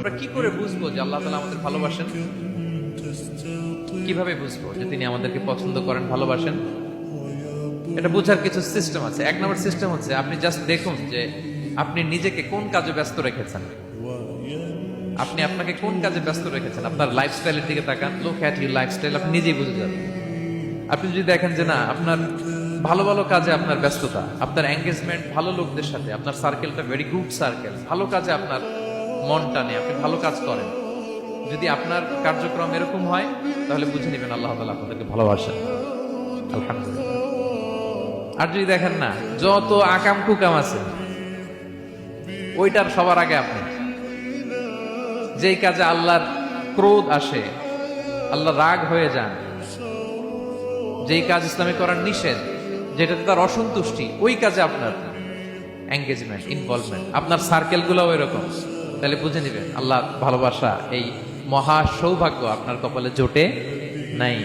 আমরা কি করে বুঝবো যে আল্লাহ তাআলা আমাদের ভালোবাসেন? কিভাবে বুঝবো যে তিনি আমাদেরকে পছন্দ করেন, ভালোবাসেন? এটা বোঝার কিছু সিস্টেম আছে। এক নম্বর সিস্টেম হচ্ছে আপনি জাস্ট দেখুন যে আপনি নিজেকে কোন কাজে ব্যস্ত রেখেছেন। আপনি আপনাকে কোন কাজে ব্যস্ত রেখেছেন, আপনার লাইফস্টাইলের দিকে তাকান, লুক অ্যাট ইউর লাইফস্টাইল, আপনি নিজেই বুঝে যাবেন। আপনি যদি দেখেন যে না, আপনার ভালো ভালো কাজে আপনার ব্যস্ততা, আপনার এঙ্গেজমেন্ট ভালো লোকদের সাথে, আপনার সার্কেলটা ভেরি গুড সার্কেল, ভালো কাজে আপনার মন টানে, আপনি ভালো কাজ করেন, যদি আপনার কার্যক্রম এরকম হয়, তাহলে বুঝে নেবেন আল্লাহ তাআলা আপনাদেরকে ভালোবাসেন। আলহামদুলিল্লাহ। আর যদি দেখেন না, যত আকাম কুকাম আছে ওইটার সবার আগে আপনি, যেই কাজে আল্লাহর ক্রোধ আসে, আল্লাহ রাগ হয়ে যান, যেই কাজ ইসলামে করার নিষেধ, যেটাতে তার অসন্তুষ্টি, ওই কাজে আপনার এঙ্গেজমেন্ট, ইনভলভমেন্ট, আপনার সার্কেল গুলো এরকম, তাহলে বুঝে নিবেন আল্লাহ ভালোবাসা, এই মহা সৌভাগ্য আপনার কপালে জোটে নাই।